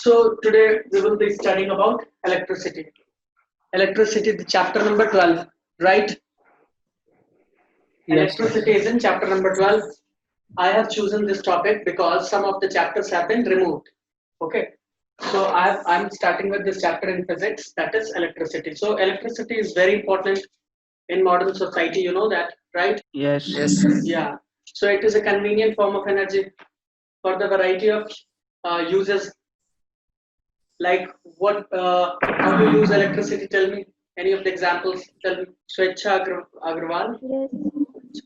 So today we will be studying about electricity. Electricity, the chapter number 12, right? Yes, sir. Electricity is in chapter number 12. I have chosen this topic because some of the chapters have been removed. Okay. So I'm starting with this chapter in physics, that is electricity. So electricity is very important in modern society, you know that, right? Yes. Yes. Yeah. So it is a convenient form of energy for the variety of uses. Like what? How to use electricity? Tell me any of the examples. Tell me. Swechha Agrawal. Yes,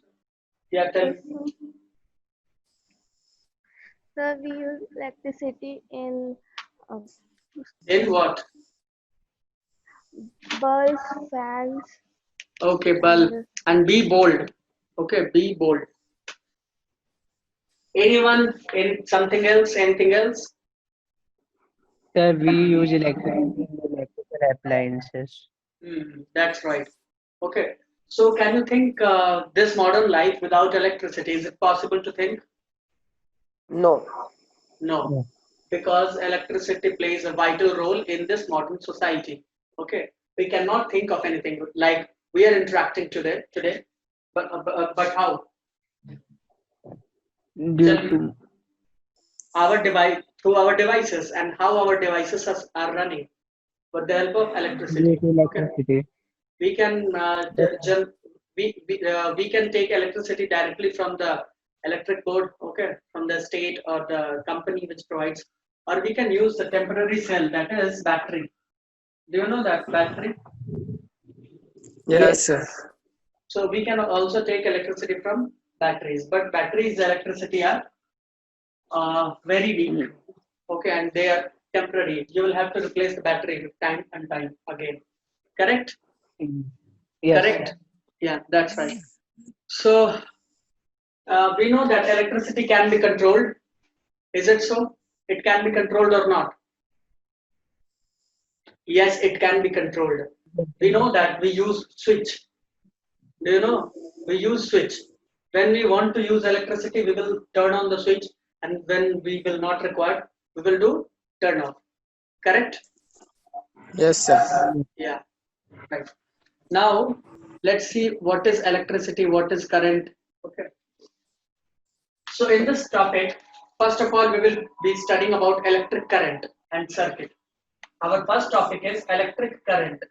Yeah, tell me. yes. Sir, we use electricity in uh, In what? bulbs, fans, Okay, bulb. and And be bold. Okay, be bold. Anyone in something else? Anything else? Sir, we use electricity in electrical appliances. That's right. Okay. So can you think this modern life without electricity? Is it possible to think? No. No, No. because electricity plays a vital role in this modern society. Okay, we cannot think of anything like we are interacting today, but how? Due Tell me. to Our device through our devices and how our devices are running with the help of due electricity. to Okay, electricity. we can Yes, we can take electricity directly from the electric board, okay, from the state or the company which provides, or we can use the temporary cell, that is battery. Do you know that battery? Yes, sir. So we can also take electricity from batteries, but batteries electricity are very weak, okay, and they are temporary. You will have to replace the battery with time and time again. Correct? yes, Correct. Yeah, that's right. So we know that electricity can be controlled. Is it so? It can be controlled or not? Yes, it can be controlled. We know that we use switch. Do you know? We use switch. When we want to use electricity, we will turn on the switch, and when we will not require, we will do turn off. Correct? Yes, sir. Yeah. Right. Now, let's see what is electricity, what is current. Okay. So in this topic, first of all, we will be studying about electric current and circuit. Our first topic is electric current.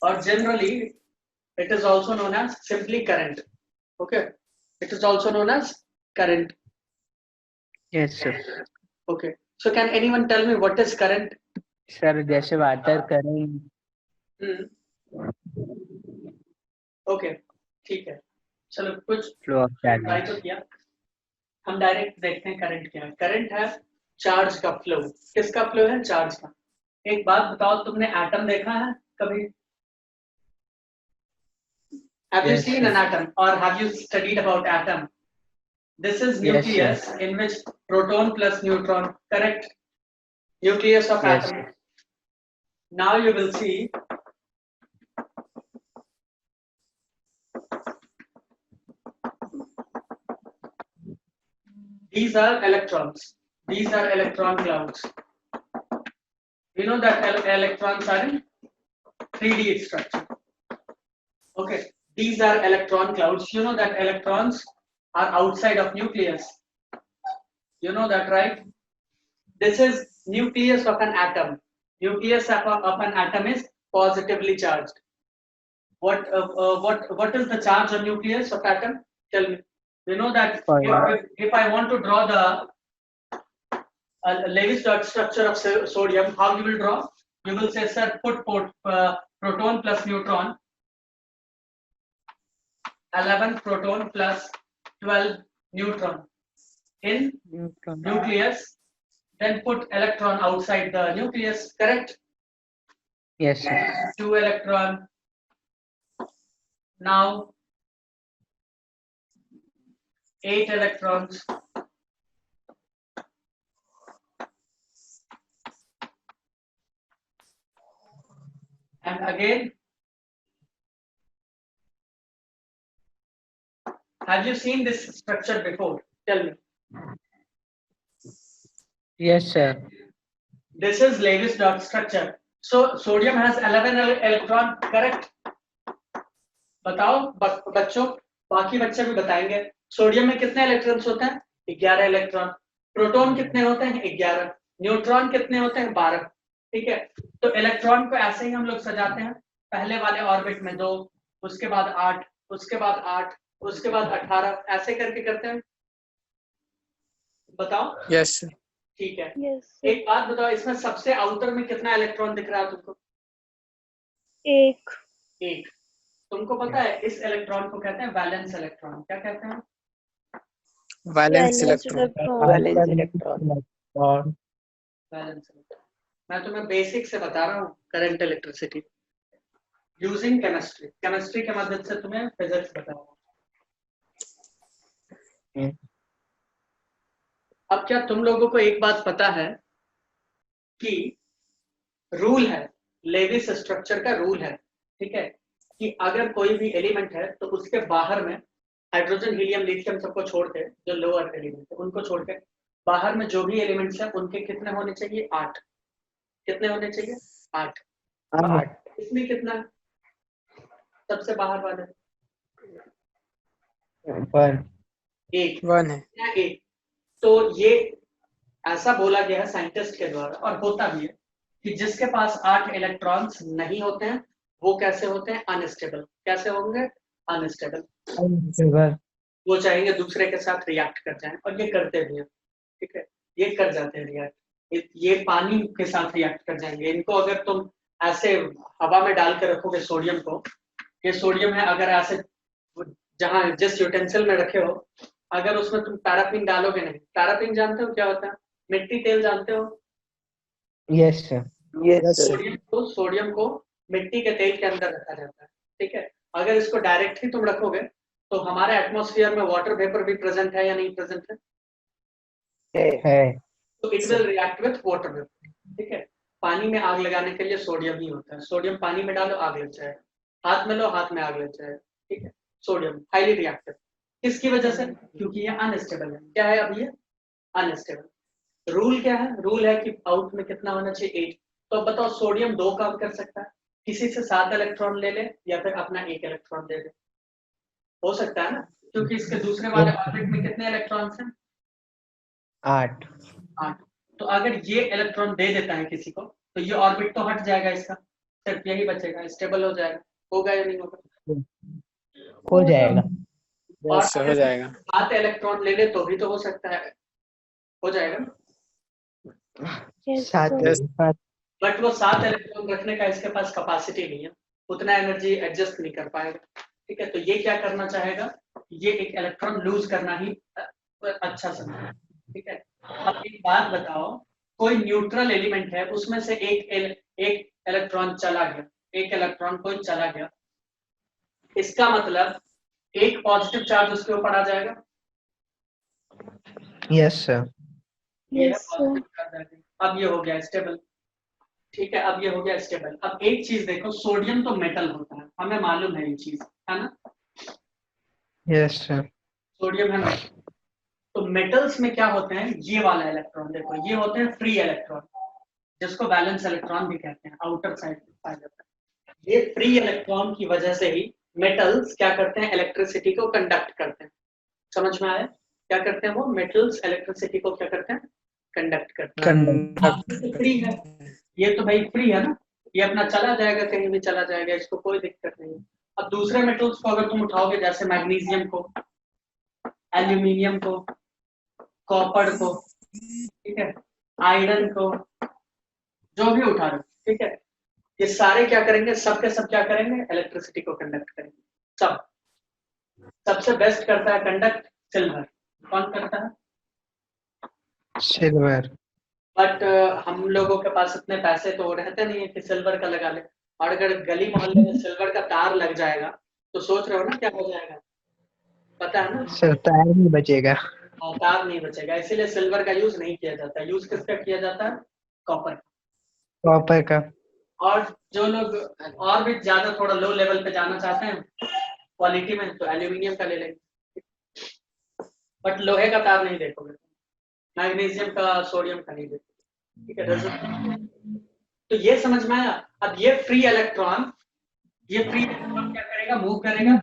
Or generally, it is also known as simply current. Okay. It is also known as current. yes, sir. Okay. So can anyone tell me what is current? Sir जैसे water current Hmm. Okay, ठीक है, चलो कुछ flow of try तो charges किया। हम direct देखते हैं करंट क्या है। करंट है चार्ज का फ्लो। किसका फ्लो है? चार्ज का। एक बात बताओ, तुमने एटम देखा है कभी? Have you Yes, seen sir. an atom or have you studied about atom? This is Yes, nucleus sir. in which proton plus neutron, correct? Nucleus of Yes, atom. sir. Now you will see these are electrons. These are electron clouds. You know that electrons are in 3D structure. Okay, these are electron clouds. You know that electrons are outside of nucleus. You know that, right? This is nucleus of an atom. Nucleus of an atom is positively charged. What is the charge on nucleus of atom? Tell me. You know that Point. if I want to draw the Lewis dot structure of sodium, how you will draw? You will say, sir, put proton plus neutron, 11 proton plus 12 neutron in Neutron. nucleus, then put electron outside the nucleus, correct? Yes, sir. 2 electron. Now 8 electrons. and again, have you seen this structure before? Tell me. Yes, sir. This is Lewis dot structure. So sodium has 11 electron, correct? बताओ बच्चों, बाकी बच्चे भी बताएंगे. Sodium में कितने electrons होते हैं? 11 इलेक्ट्रॉन. प्रोटॉन कितने होते हैं? 11. न्यूट्रॉन कितने होते हैं? 12. ठीक है. तो इलेक्ट्रॉन को ऐसे ही हम लोग सजाते हैं. पहले वाले ऑर्बिट में 2, उसके बाद 8, उसके बाद 8, उसके बाद 18, ऐसे करके करते हैं. बताओ. Yes, sir. ठीक है. Yes. एक बात बताओ, इसमें सबसे आउटर में कितना इलेक्ट्रॉन दिख रहा है तुमको? एक. एक. तुमको पता है इस इलेक्ट्रॉन को कहते हैं वैलेंस इलेक्ट्रॉन. क्या कहते हैं? Valence Valence electron. electron. Valence electron. और वैलेंस इलेक्ट्रॉन. मैं तुम्हें बेसिक से बता रहा हूँ. Current electricity using chemistry. Chemistry के मदद से तुम्हें फिजिक्स बताऊंगा. अब क्या तुम लोगों को एक बात पता है कि रूल है, लेविस स्ट्रक्चर का रूल है, ठीक है, कि अगर कोई भी एलिमेंट है तो उसके बाहर में हाइड्रोजन, हीलियम, लिथियम सबको छोड़ के, जो लोअर एलिमेंट है उनको छोड़ के बाहर में जो भी एलिमेंट्स हैं उनके कितने होने चाहिए? 8. कितने होने चाहिए? 8. 8. इसमें कितना है? सबसे बाहर वाले 1. 1. 1 है. 1. तो ये ऐसा बोला गया है साइंटिस्ट के द्वारा, और होता भी है, कि जिसके पास 8 इलेक्ट्रॉन्स नहीं होते हैं वो कैसे होते हैं? अनस्टेबल. कैसे होंगे? अनस्टेबल. वो चाहेंगे दूसरे के साथ रिएक्ट कर जाएं, और ये करते भी हैं. ठीक है, ये कर जाते हैं रिएक्ट. ये पानी के साथ रिएक्ट कर जाएंगे. इनको अगर तुम ऐसे हवा में डाल के रखोगे सोडियम को, ये सोडियम है, अगर ऐसे जहां जिस यूटेंसिल में रखे हो, अगर उसमें तुम पैराफिन डालोगे नहीं. पैराफिन जानते हो क्या होता है? मिट्टी तेल जानते हो? Yes sir. Yes, sir. Sodium को मिट्टी के तेल के अंदर रखा जाता है. ठीक है, अगर इसको डायरेक्ट ही तुम रखोगे तो हमारे एटमॉस्फेयर में वाटर वेपर भी प्रेजेंट है या नहीं प्रेजेंट है? है. तो it will react with water vapour. ठीक है, पानी में आग लगाने के लिए सोडियम ही होता है. सोडियम पानी में डालो, आग लग जाएगा. हाथ में लो, हाथ में आग लग जाएगा. ठीक है, सोडियम हाईली रिएक्टिव. किसकी वजह से? क्योंकि ये अनस्टेबल है. क्या है अब ये? अनस्टेबल. रूल क्या है? रूल है कि आउट में कितना होना चाहिए? 8. तो बताओ, सोडियम 2 काम कर सकता है. किसी से 7 इलेक्ट्रॉन ले ले या फिर अपना 1 इलेक्ट्रॉन दे दे. हो सकता है ना, क्योंकि इसके दूसरे वाले ऑर्बिट में कितने इलेक्ट्रॉन्स हैं? 8. 8. तो अगर ये इलेक्ट्रॉन दे देता है किसी को, तो ये ऑर्बिट तो हट जाएगा, इसका सिर्फ यही बचेगा, स्टेबल हो जाएगा. होगा या नहीं होगा? हो जाएगा. और Yes, sir, हो जाएगा. 7 इलेक्ट्रॉन ले ले तो भी तो हो सकता है. हो जाएगा ना. Yes, 7. sir. बट वो 7 इलेक्ट्रॉन रखने का इसके पास कैपेसिटी नहीं है, उतना एनर्जी एडजस्ट नहीं कर पाएगा. ठीक है, तो ये क्या करना चाहेगा? ये एक इलेक्ट्रॉन लूज करना ही अच्छा समझे. ठीक है, अब एक बात बताओ, कोई न्यूट्रल एलिमेंट है, उसमें से एक इलेक्ट्रॉन चला गया, एक इलेक्ट्रॉन कोई चला गया, इसका मतलब एक पॉजिटिव चार्ज उसके ऊपर आ जाएगा. Yes sir. ये है Yes, sir. positive charge आ गया. अब ये हो गया स्टेबल. ठीक है, अब ये हो गया स्टेबल. अब एक चीज देखो, सोडियम तो मेटल होता है, हमें मालूम है ये चीज, है ना. Yes sir. सोडियम है मेटल. तो मेटल्स में क्या होते हैं? ये वाला इलेक्ट्रॉन देखो, ये होते हैं फ्री इलेक्ट्रॉन, जिसको वैलेंस इलेक्ट्रॉन भी कहते हैं. आउटर साइड पाया जाता है. ये फ्री इलेक्ट्रॉन की वजह से ही मेटल्स क्या करते हैं? इलेक्ट्रिसिटी को कंडक्ट करते हैं. समझ में आया? क्या करते हैं वो मेटल्स? इलेक्ट्रिसिटी को क्या करते हैं? कंडक्ट करते हैं. फ्री है ये, तो भाई फ्री है ना, ये अपना चला जाएगा, कहीं भी चला जाएगा, इसको कोई दिक्कत नहीं है. अब दूसरे मेटल्स को अगर तुम उठाओगे, जैसे मैग्नीशियम को, एल्यूमिनियम को, कॉपर को, ठीक है, आयरन को, जो भी उठा रहे, ठीक है, ये सारे क्या करेंगे? सब के सब क्या करेंगे? इलेक्ट्रिसिटी को कंडक्ट करेंगे. सब. सबसे बेस्ट करता है कंडक्ट सिल्वर. कौन करता है? सिल्वर. बट हम लोगों के पास इतने पैसे तो रहते नहीं है कि सिल्वर का लगा ले. और अगर गली मोहल्ले में सिल्वर का तार लग जाएगा तो सोच रहे हो ना क्या हो जाएगा? पता है ना. सर तार नहीं बचेगा. तार नहीं बचेगा, इसीलिए सिल्वर का यूज नहीं किया जाता. यूज किसका किया जाता है? कॉपर. कॉपर का. और जो लोग और भी ज्यादा थोड़ा लो लेवल पे जाना चाहते हैं क्वालिटी में, तो एल्यूमिनियम का ले लेंगे, बट लोहे का तार नहीं देखोगे, मैग्नीशियम का, सोडियम का नहीं देखोगे, ठीक है। तो ये समझ में आया। अब ये फ्री इलेक्ट्रॉन क्या करेगा, मूव करेगा।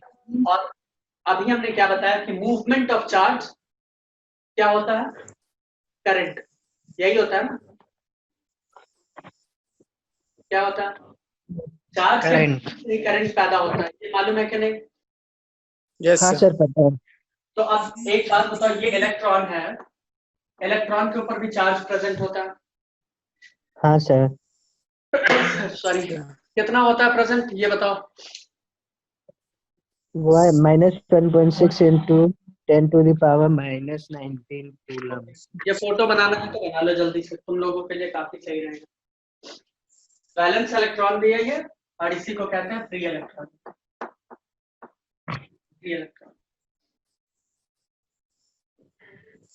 और अभी हमने क्या बताया कि मूवमेंट ऑफ चार्ज क्या होता है, करंट, यही होता है ना, क्या होता है, चार्ज से करंट पैदा होता है, ये मालूम है कि नहीं? Yes, हाँ sir. सर पता है। तो अब एक बात बताओ, ये इलेक्ट्रॉन है, इलेक्ट्रॉन के ऊपर भी चार्ज प्रेजेंट होता है, हाँ सर। सॉरी, कितना होता है प्रेजेंट, ये बताओ। वो है -1.6 into 10⁻⁻19 कूलम। ये फोटो बनाना है तो बना लो जल्दी से, तुम लोगों के लिए काफी सही रहेगा। वैलेंस इलेक्ट्रॉन भी है ये, और इसी को कहते हैं फ्री इलेक्ट्रॉन। फ्री इलेक्ट्रॉन,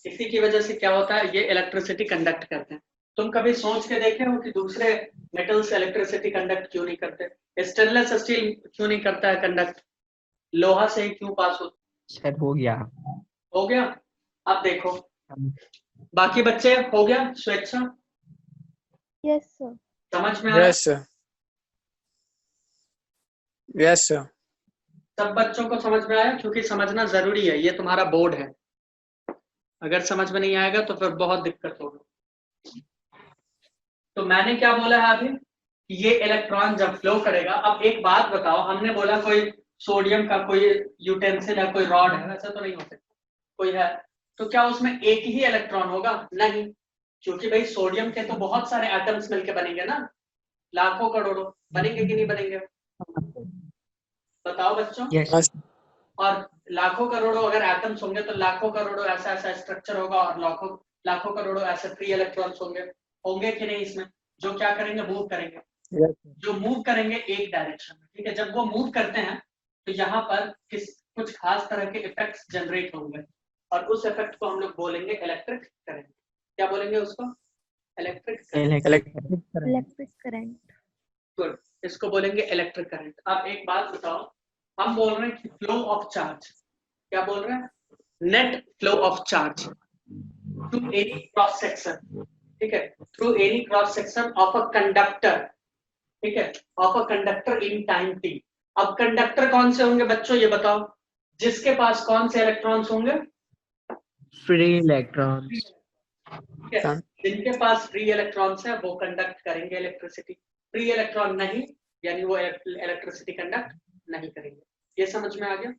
इसी की वजह से क्या होता है, ये इलेक्ट्रिसिटी कंडक्ट करते हैं। तुम कभी सोच के देखे हो कि दूसरे मेटल्स इलेक्ट्रिसिटी कंडक्ट क्यों नहीं करते? स्टेनलेस स्टील क्यों नहीं करता है कंडक्ट, लोहा से ही क्यों पास होता? सर हो गया। हो गया। अब देखो बाकी बच्चे, हो गया स्वेच्छा, Yes, sir. समझ में आ रहा है? Yes, sir. Yes, sir. सब बच्चों को समझ में आया, क्योंकि समझना जरूरी है, ये तुम्हारा बोर्ड है, अगर समझ में नहीं आएगा तो फिर बहुत दिक्कत होगी। तो मैंने क्या बोला है अभी कि ये इलेक्ट्रॉन जब फ्लो करेगा, अब एक बात बताओ, हमने बोला कोई सोडियम का कोई यूटेंसिल है, कोई रॉड है, ऐसा तो नहीं हो सकता, कोई है, तो क्या उसमें एक ही इलेक्ट्रॉन होगा? नहीं, क्योंकि भाई सोडियम के तो बहुत सारे एटम्स मिलके बनेंगे ना, लाखों करोड़ों बनेंगे कि नहीं बनेंगे, बताओ बच्चों। Yes. और लाखों करोड़ों अगर एटम्स होंगे तो लाखों करोड़ों ऐसा ऐसा स्ट्रक्चर होगा, और लाखों लाखों करोड़ों ऐसे फ्री इलेक्ट्रॉन्स होंगे, होंगे कि नहीं इसमें, जो क्या करेंगे, मूव करेंगे, Yes. जो मूव करेंगे एक डायरेक्शन में, ठीक है। जब वो मूव करते हैं तो यहाँ पर कुछ खास तरह के इफेक्ट्स जनरेट होंगे, और उस इफेक्ट को हम लोग बोलेंगे इलेक्ट्रिक करंट। क्या बोलेंगे उसको? Electric current. Electric current. Good, इसको बोलेंगे इलेक्ट्रिक करंट। अब एक बात बताओ, हम बोल रहे हैं कि फ्लो ऑफ चार्ज, क्या बोल रहे हैं, net flow of charge through any cross section, ठीक है, through any cross section of a conductor, ठीक है, of a conductor in time t। अब कंडक्टर कौन से होंगे बच्चों, ये बताओ, जिसके पास कौन से इलेक्ट्रॉन्स होंगे, फ्री इलेक्ट्रॉन्स। ठीक है, जिनके पास फ्री इलेक्ट्रॉन्स है वो कंडक्ट करेंगे इलेक्ट्रिसिटी, फ्री इलेक्ट्रॉन नहीं, यानी वो इलेक्ट्रिसिटी कंडक्ट नहीं करेंगे। ये समझ में आ गया?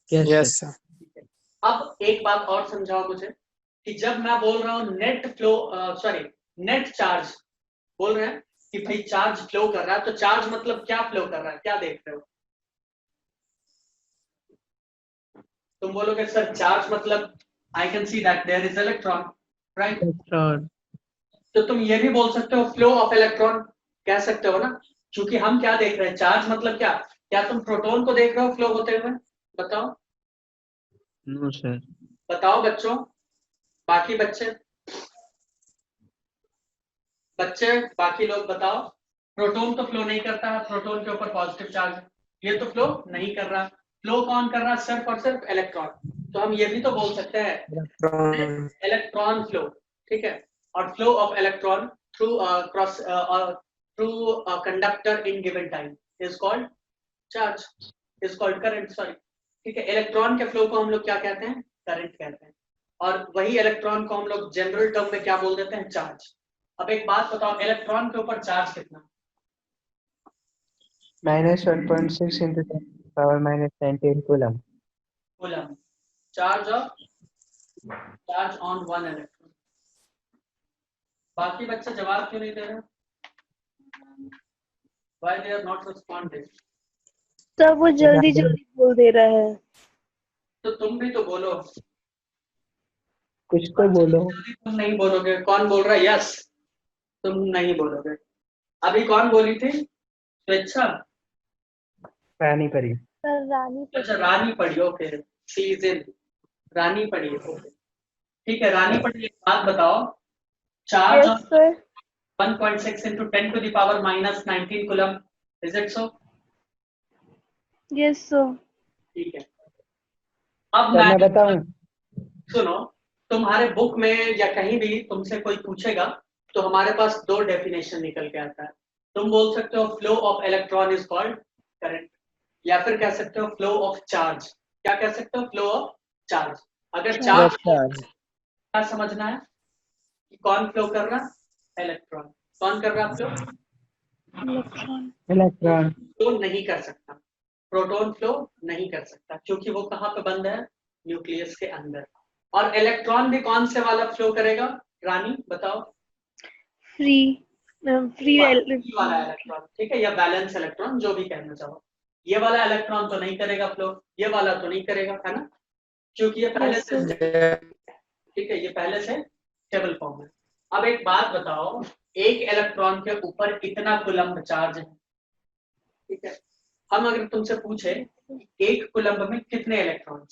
Yes, sir. ठीक है। अब एक बात और समझाओ मुझे कि जब मैं बोल रहा हूँ net flow, sorry net charge, बोल रहे हैं कि भाई चार्ज फ्लो कर रहा है, तो चार्ज मतलब क्या फ्लो कर रहा है, क्या देख रहे हो तुम? बोलोगे सर चार्ज मतलब I can see that there is electron, right. तो तुम ये भी बोल सकते हो फ्लो ऑफ इलेक्ट्रॉन, कह सकते हो ना, क्योंकि हम क्या देख रहे हैं, चार्ज मतलब क्या, क्या तुम प्रोटॉन को देख रहे हो फ्लो होते हुए? बताओ, नो सर। बताओ बच्चों, बाकी बच्चे बाकी लोग बताओ, प्रोटॉन तो फ्लो नहीं करता है, प्रोटॉन के ऊपर पॉजिटिव चार्ज है, ये तो फ्लो नहीं कर रहा, फ्लो कौन कर रहा है, सिर्फ और सिर्फ इलेक्ट्रॉन। तो हम ये भी तो बोल सकते हैं Electron. इलेक्ट्रॉन फ्लो, ठीक है, और flow of electron through cross through conductor in given time is called charge, is called current, sorry, ठीक है। इलेक्ट्रॉन के फ्लो को हम लोग क्या कहते हैं, करंट कहते हैं, और वही इलेक्ट्रॉन को हम लोग जनरल टर्म में क्या बोल देते हैं, चार्ज। अब एक बात बताओ, इलेक्ट्रॉन के ऊपर चार्ज कितना? -1.6 into 10⁻⁻19 coulomb. Coulomb, charge on one electron. बाकी बच्चे जवाब क्यों नहीं दे रहे? Why they are not responding? Sir वो जल्दी जल्दी बोल दे रहा है। तो तुम भी तो बोलो, कुछ तो बोलो। जल्दी तुम नहीं बोलोगे, कौन बोल रहा है यस, तुम नहीं बोलोगे। अभी कौन बोली थी, स्वेच्छा, रानी परी। सर रानी अच्छा रानी पढ़ी, ओके, सीजन रानी पढ़ी, ओके, ठीक है, रानी पढ़ी। एक बात बताओ, charge yes sir. 1.6 into 10 to the power minus 19 coulomb. Is it so? Yes, sir. ठीक है। अब सर मैं मैं बताऊं? सुनो, तुम्हारे बुक में या कहीं भी तुमसे कोई पूछेगा तो हमारे पास दो डेफिनेशन निकल के आता है। तुम बोल सकते हो flow of electron is called current, या फिर कह सकते हो फ्लो ऑफ चार्ज। क्या कह सकते हो? Flow of charge. अगर चार्ज क्या समझना है कि कौन फ्लो कर रहा है? इलेक्ट्रॉन। कौन कर रहा है फ्लो? Electron. इलेक्ट्रॉन। फ्लो नहीं कर सकता, प्रोटॉन फ्लो नहीं कर सकता, क्योंकि वो कहाँ पे बंद है? न्यूक्लियस के अंदर। और इलेक्ट्रॉन भी कौन से वाला फ्लो करेगा? रानी बताओ। Free. Free. ये वाला इलेक्ट्रॉन, ठीक है, या बैलेंस इलेक्ट्रॉन, जो भी कहना चाहो। ये वाला इलेक्ट्रॉन तो नहीं करेगा फ्लो, ये वाला तो नहीं करेगा, है ना, क्योंकि ये पहले Yes, से sir. ठीक है, ये पहले से स्टेबल फॉर्म है। अब एक बात बताओ, एक इलेक्ट्रॉन के ऊपर इतना कूलम्ब चार्ज है, ठीक है, हम अगर तुमसे पूछे एक कूलम्ब में कितने इलेक्ट्रॉन,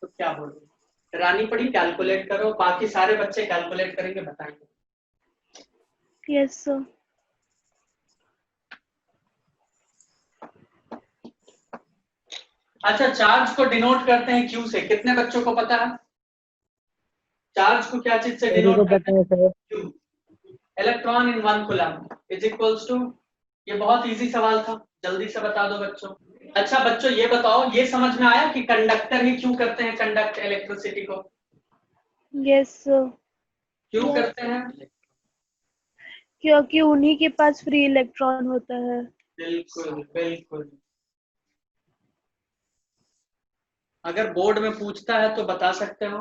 तो क्या बोलोगे? रानी पढ़ी, कैलकुलेट करो, बाकी सारे बच्चे कैलकुलेट करेंगे, बताएंगे। Yes, sir. अच्छा, चार्ज को डिनोट करते हैं क्यू से, कितने बच्चों को पता है? चार्ज को क्या चीज से मेरे को डिनोट करते पता है सर। हैं? Q. Electron in 1 coulomb is equals to, ये बहुत इजी सवाल था, जल्दी से बता दो बच्चों। अच्छा बच्चों, ये बताओ, ये समझ में आया कि कंडक्टर ही क्यों करते हैं कंडक्ट इलेक्ट्रिसिटी को? Yes, sir. क्यों Yes. करते हैं? क्योंकि उन्हीं के पास फ्री इलेक्ट्रॉन होता है। बिल्कुल बिल्कुल। अगर बोर्ड में पूछता है तो बता सकते हो।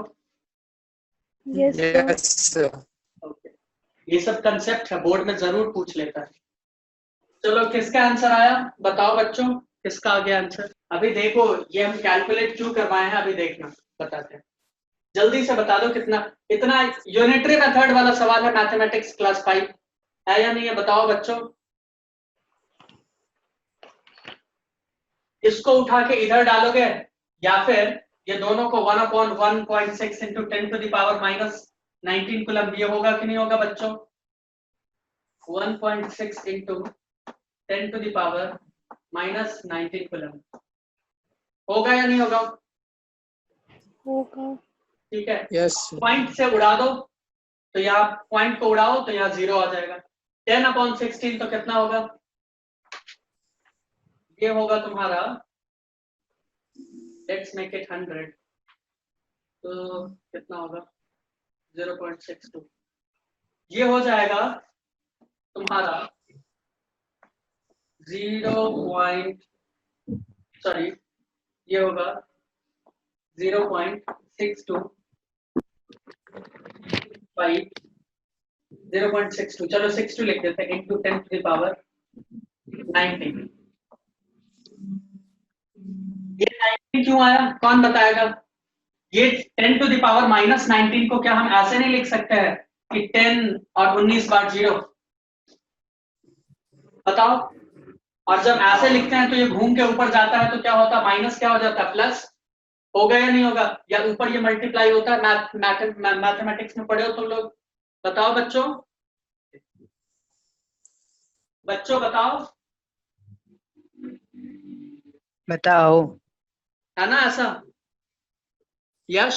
Yes, sir. Yes, sir. Okay, ये सब कंसेप्ट है, बोर्ड में जरूर पूछ लेता है। चलो, किसका आंसर आया बताओ बच्चों, किसका आ गया आंसर? अभी देखो, ये हम कैलकुलेट क्यों करवाए हैं, अभी देखना, बताते हैं। जल्दी से बता दो कितना। इतना यूनिटरी मेथड वाला सवाल है, मैथमेटिक्स क्लास 5 है या नहीं है, बताओ बच्चों। इसको उठा के इधर डालोगे, या फिर ये दोनों को 1/1.6 into 10 to the power minus 19 coulomb, ये होगा कि नहीं होगा बच्चों? 1.6 into 10 to the power minus 19 coulomb, होगा या नहीं होगा? होगा। ठीक है, Yes, sir. पॉइंट से उड़ा दो, तो यहाँ पॉइंट को उड़ाओ तो यहाँ 0 आ जाएगा। 10/16 तो कितना होगा? ये होगा तुम्हारा, लेट्स मेक इट 100, तो कितना होगा? 0.62। ये हो जाएगा तुम्हारा 0. ये होगा 0.62 0.62, चलो 62 लिख देते हैं, इंटू 10 टू द पावर 19। ये 19 क्यों आया, कौन बताएगा? ये 10 टू द पावर माइनस 19 को क्या हम ऐसे नहीं लिख सकते हैं कि 10 और 19 बार 0? बताओ। और जब ऐसे लिखते हैं तो ये घूम के ऊपर जाता है तो क्या होता है? माइनस क्या हो जाता है? प्लस। होगा या नहीं होगा? या ऊपर ये मल्टीप्लाई होता है? मैथमेटिक्स में पढ़े हो तुम लोग, बताओ बच्चों। बच्चों बताओ, बताओ। है ना ऐसा? यश,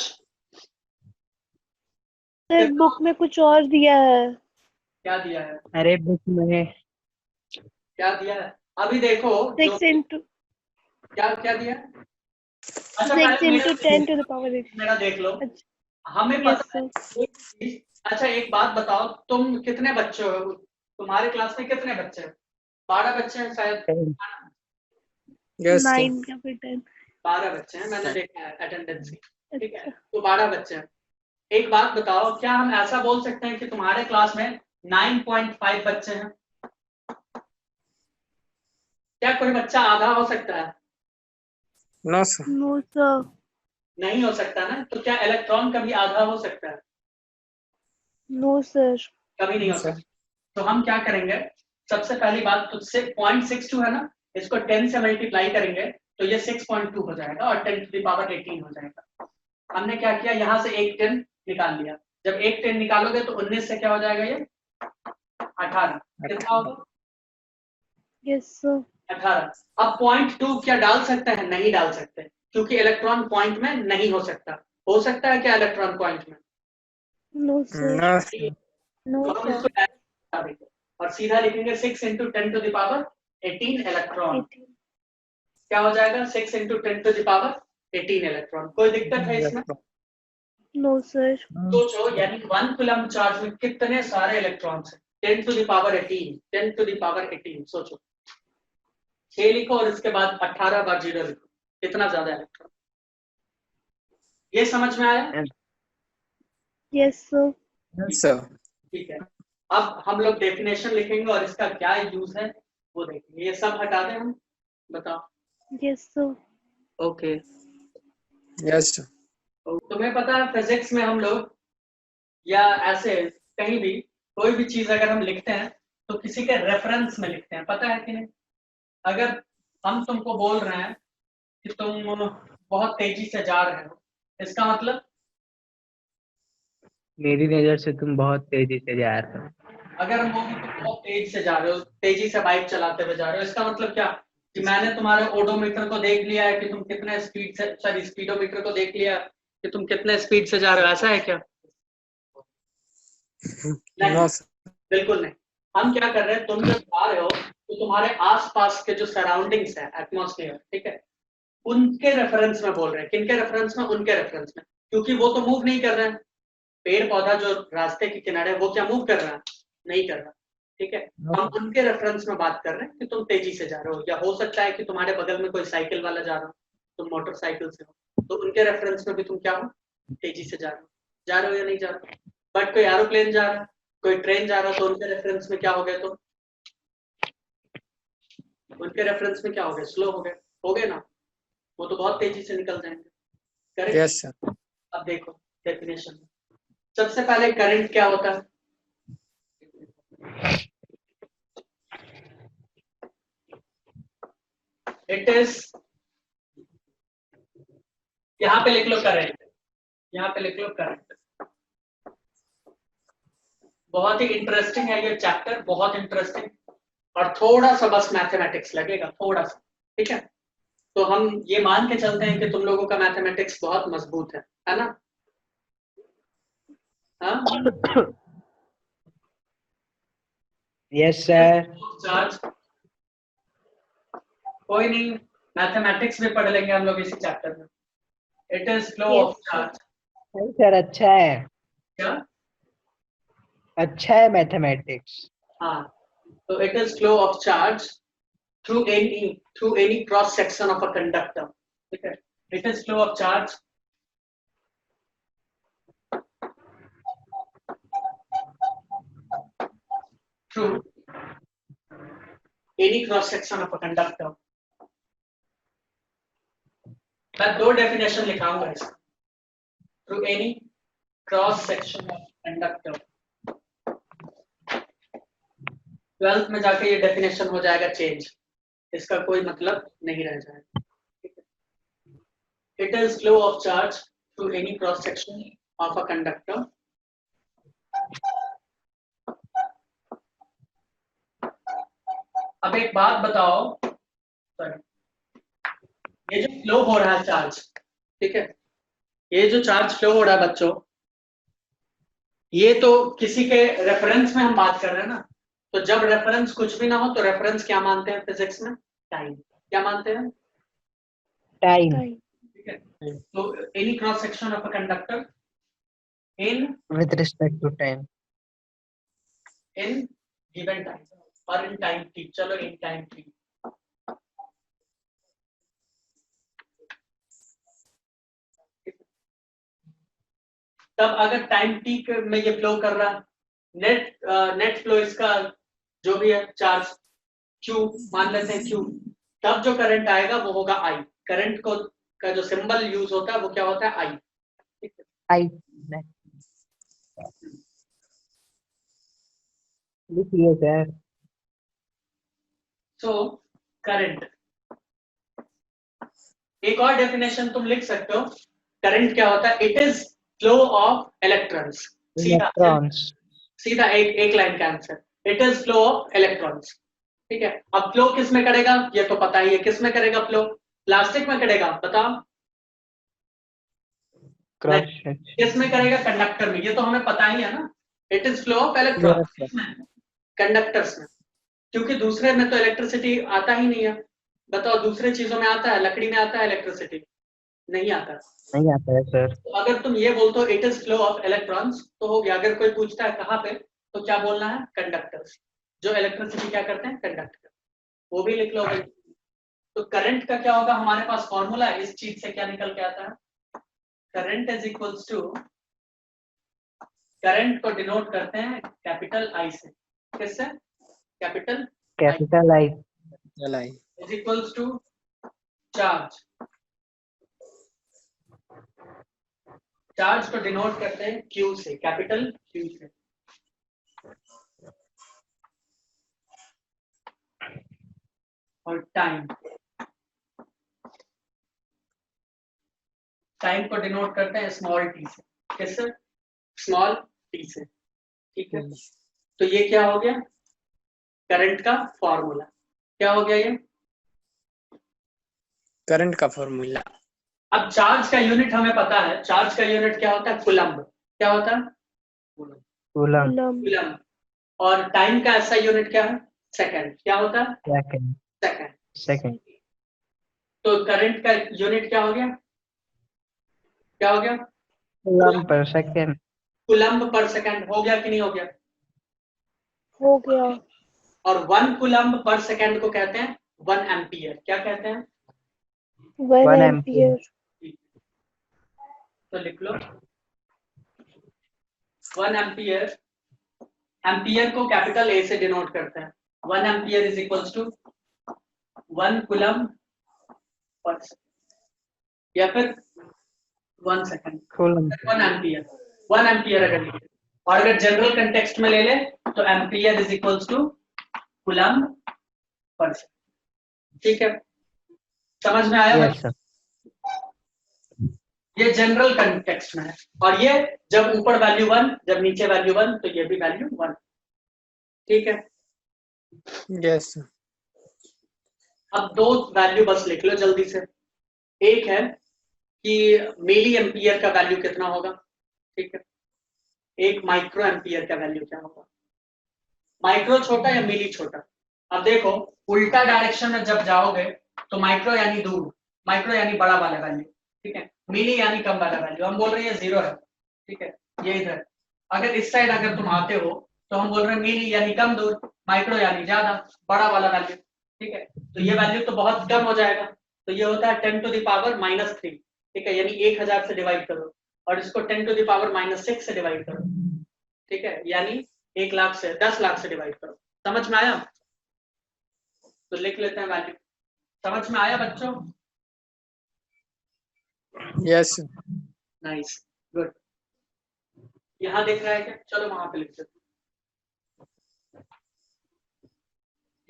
सर बुक में कुछ और दिया है। क्या दिया है? अरे बुक में क्या दिया है? अभी देखो, जो 6 into क्या क्या दिया है? अच्छा 6 पहले into 10 to the power 8. मेरा देख लो, अच्छा, हमें yes पता है sir. एक चीज। अच्छा एक बात बताओ, तुम कितने बच्चे हो? तुम्हारे क्लास में कितने बच्चे हैं? 12 बच्चे हैं शायद, yes, sir. 9 या फिर 10. 12 बच्चे हैं, मैंने देखा है अटेंडेंस की, ठीक है, अच्छा, तो 12 बच्चे हैं। एक बात बताओ, क्या हम ऐसा बोल सकते हैं कि तुम्हारे क्लास में 9.5 बच्चे हैं? क्या कोई बच्चा आधा हो सकता है? No, sir. no sir. नहीं हो सकता ना, तो क्या इलेक्ट्रॉन कभी आधा हो सकता है? No sir. कभी नहीं हो सकता। तो हम क्या करेंगे, सबसे पहली बात, तुझसे 0.62 है ना, इसको 10 से मल्टीप्लाई करेंगे तो ये 6.2 हो जाएगा और 10 टू द पावर 18 हो जाएगा। हमने क्या किया, यहाँ से एक 10 निकाल लिया। जब एक 10 निकालोगे तो 19 से क्या हो जाएगा? ये 18 कितना होगा? Yes, sir. 18। अब पॉइंट 2 क्या डाल सकते हैं? नहीं डाल सकते, क्योंकि इलेक्ट्रॉन पॉइंट में नहीं हो सकता है क्या इलेक्ट्रॉन पॉइंट में? No, sir. No, sir. No, तो हम sir. इसको डायरेक्ट हटा देंगे और सीधा लिखेंगे 6 × 10⁻18 इलेक्ट्रॉन। 18. क्या हो जाएगा? 6 × 10⁻18 इलेक्ट्रॉन। कोई दिक्कत है इसमें? No, sir. सोचो, यानी 1 कूलम चार्ज में कितने सारे इलेक्ट्रॉन्स हैं? 10⁻18 सोचो। 6 लिखो और इसके बाद 18 बार 0 लिखो, कितना ज्यादा इलेक्ट्रॉन। ये समझ में आया? Yes, sir. Yes, sir. ठीक है। अब हम लोग डेफिनेशन लिखेंगे और इसका क्या यूज है वो देखेंगे। ये सब हटा दें हम, बताओ। Yes, sir. Okay. Yes, sir. तो तुम्हें पता है फिजिक्स में हम लोग या ऐसे कहीं भी कोई भी चीज अगर हम लिखते हैं तो किसी के रेफरेंस में लिखते हैं, पता है कि नहीं? अगर हम तुमको बोल रहे हैं कि तुम बहुत तेजी से जा रहे हो, इसका मतलब मेरी नजर से तुम बहुत तेजी से जा रहे हो। अगर हम बोलें तुम बहुत तेज से जा रहे हो, तेजी से बाइक चलाते हुए जा रहे हो, इसका मतलब क्या? कि मैंने तुम्हारे ओडोमीटर को देख लिया है कि तुम कितने स्पीड से, सॉरी स्पीडोमीटर को देख लिया कि तुम कितने स्पीड से जा रहे हो, ऐसा है क्या? नहीं, No, sir. बिल्कुल नहीं। हम क्या कर रहे हैं, तुम जब जा रहे हो तो तुम्हारे आसपास के जो सराउंडिंग्स है, एटमॉस्फेयर, ठीक है, उनके रेफरेंस में बोल रहे हैं। किनके रेफरेंस में? उनके रेफरेंस में, क्योंकि वो तो मूव नहीं कर रहे हैं। पेड़ पौधा जो रास्ते के किनारे, वो क्या मूव कर रहा है? नहीं कर रहा, ठीक है। हम उनके रेफरेंस में बात कर रहे हैं कि तुम तेजी से जा रहे हो, या हो सकता है कि तुम्हारे बगल में कोई साइकिल वाला जा रहा हो, तुम मोटरसाइकिल से हो, तो उनके रेफरेंस में भी तुम क्या हो? तेजी से जा रहे हो या नहीं जा रहे हो। बट कोई एरोप्लेन जा रहा है, कोई ट्रेन जा रहा है, तो उनके रेफरेंस में क्या हो गए? तो उनके रेफरेंस में क्या हो गए? स्लो हो गए ना, वो तो बहुत तेजी से निकल जाएंगे। करेक्ट? Yes, sir. अब देखो डेफिनेशन में, सबसे पहले करंट क्या होता है? इट इज, यहां पे लिख लो करंट, यहां पे लिख लो करंट। बहुत ही इंटरेस्टिंग है ये चैप्टर, बहुत इंटरेस्टिंग, और थोड़ा सा बस मैथमेटिक्स लगेगा, थोड़ा सा, ठीक है। तो हम ये मान के चलते हैं कि तुम लोगों का मैथमेटिक्स बहुत मजबूत है ना? हाँ, यस सर। चार्ज, कोई नहीं, मैथमेटिक्स भी पढ़ लेंगे हम लोग इसी चैप्टर में। It is flow Yes, of charge. Sir अच्छा है, क्या? अच्छा है मैथमेटिक्स। हाँ, तो it is flow of charge through any cross section of a conductor, ठीक है। It is flow of charge through any cross section of a conductor। मैं दो डेफिनेशन लिखाऊंगा इसका, through any cross section of conductor। 12th में जाके ये definition हो जाएगा चेंज, इसका कोई मतलब नहीं रह जाएगा। It is flow of charge through any cross section of a conductor अब एक बात बताओ, ये जो फ्लो हो रहा है चार्ज, ठीक है, ये जो चार्ज फ्लो हो रहा है बच्चों, ये तो किसी के रेफरेंस में हम बात कर रहे हैं ना। तो जब रेफरेंस कुछ भी ना हो तो रेफरेंस क्या मानते हैं फिजिक्स में? टाइम। क्या मानते हैं? टाइम। time. ठीक है, तो any cross section of a conductor in with respect to time. In given time और इन टाइम t, चलो इन टाइम t। तब अगर टाइम t में ये फ्लो कर रहा है, नेट फ्लो इसका जो भी है चार्ज q मान लेते हैं q, तब जो करंट आएगा वो होगा I। करंट को का जो सिंबल यूज होता है वो क्या होता है? I। आई लिखिए सर। सो करंट, एक और डेफिनेशन तुम लिख सकते हो, करंट क्या होता है? It is flow of electrons. सीधा इलेक्ट्रॉन्स। सीधा एक लाइन का answer, it is flow of electrons. ठीक है, अब फ्लो किस में करेगा ये तो पता ही है, किस में करेगा फ्लो? प्लास्टिक में करेगा, बताओ। क्रॉस किस में करेगा? कंडक्टर में, ये तो हमें पता ही है ना। It is flow of electron, conductors में, क्योंकि दूसरे में तो इलेक्ट्रिसिटी आता ही नहीं है। बताओ, दूसरे चीजों में आता है? लकड़ी में आता है इलेक्ट्रिसिटी? नहीं आता। नहीं आता है सर। तो अगर तुम ये बोलते हो it is flow of electrons तो हो गया। अगर कोई पूछता है कहाँ पे, तो क्या बोलना है? कंडक्टर्स, जो इलेक्ट्रिसिटी क्या करते हैं? कंडक्ट करते हैं। वो भी लिख लो भाई। तो करंट का क्या होगा? हमारे पास फॉर्मूला है, इस चीज से क्या निकल के आता है? Current is equals to, current को डिनोट करते हैं कैपिटल आई से। किससे? Capital capital I. चलाई is equals to charge. Charge को डिनोट करते हैं क्यू से, कैपिटल क्यू से। और टाइम, टाइम को डिनोट करते हैं स्मॉल टी से। किससे? स्मॉल टी से। ठीक है, तो ये क्या हो गया? करंट का फॉर्मूला। क्या हो गया ये? करंट का फॉर्मूला। अब चार्ज का यूनिट हमें पता है, चार्ज का यूनिट क्या होता है? कूलम्ब। क्या होता है? कूलम। कूलम्ब। और टाइम का ऐसा यूनिट क्या है? सेकंड। क्या होता है? सेकंड। सेकंड। सेकंड। तो करंट का यूनिट क्या हो गया? क्या हो गया? Coulomb per second. Coulomb per second. हो गया कि नहीं हो गया? हो गया। और 1 कूलम्ब पर सेकंड को कहते हैं 1 एम्पियर। क्या कहते हैं? 1 एम्पियर। एम्पियर। तो लिख लो 1 एम्पियर। एम्पियर को कैपिटल ए से डिनोट करते हैं। 1 ampere is equals to 1 coulomb per second, या फिर 1 सेकंड। कूलम। 1 एम्पियर, 1 एम्पियर अगर लिखे, और अगर जनरल कंटेक्स्ट में ले ले तो ampere is equals to coulomb per second. ठीक है, समझ में आया? Yes sir. ये जनरल कंटेक्स्ट में है। और ये जब ऊपर वैल्यू 1, जब नीचे वैल्यू 1, तो ये भी वैल्यू 1। ठीक है, यस अब दो वैल्यू बस लिख लो जल्दी से। एक है कि मिली एम्पियर का वैल्यू कितना होगा। ठीक है, एक माइक्रो एम्पियर का वैल्यू क्या होगा। माइक्रो छोटा या मिली छोटा? अब देखो, उल्टा डायरेक्शन में जब जाओगे तो माइक्रो यानी दूर, माइक्रो यानी बड़ा वाला वैल्यू। ठीक है, मिली यानी कम वाला वैल्यू। हम बोल रहे हैं 0 है। ठीक है, ये इधर। अगर इस साइड अगर तुम आते हो तो हम बोल रहे हैं मिली यानी कम दूर, माइक्रो यानी ज्यादा, बड़ा वाला वैल्यू। ठीक है, तो ये वैल्यू तो बहुत कम हो जाएगा। तो ये होता है 10 टू द पावर -3। ठीक है, यानी 1000 से डिवाइड करो, और इसको 10 टू द पावर -6 से डिवाइड करो। ठीक है, यानी 1 लाख से 10 लाख से डिवाइड करो। समझ में आया? तो लिख लेते हैं वैल्यू। समझ में आया बच्चों? Yes nice, good. यहाँ दिख रहा है क्या? चलो वहां पे लिख देते।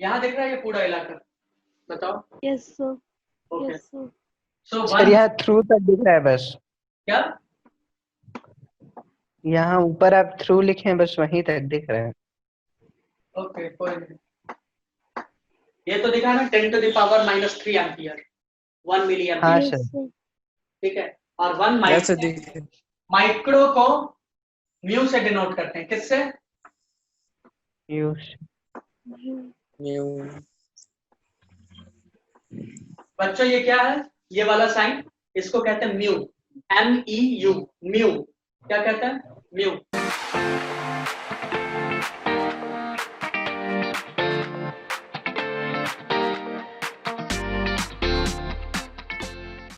यहाँ दिख रहा है ये पूरा इलाका? बताओ। Yes sir. Okay, yes sir. So sir यहाँ थ्रू तक दिख रहा है बस। क्या? यहाँ ऊपर आप थ्रू लिखे हैं, बस वहीं तक दिख रहा है। ओके, कोई नहीं। ये तो दिखा ना 10 टू द पावर -3 एम्पियर, 1 मिली हाँ एम्पियर। सर। Yes sir. ठीक है, और 1 यस माइक्रो, माइक्रो को म्यू से डिनोट करते हैं। किससे? यूज। न्यू बच्चों ये क्या है? ये वाला साइन, इसको कहते हैं म्यू, MEU, म्यू। क्या कहते हैं? म्यू।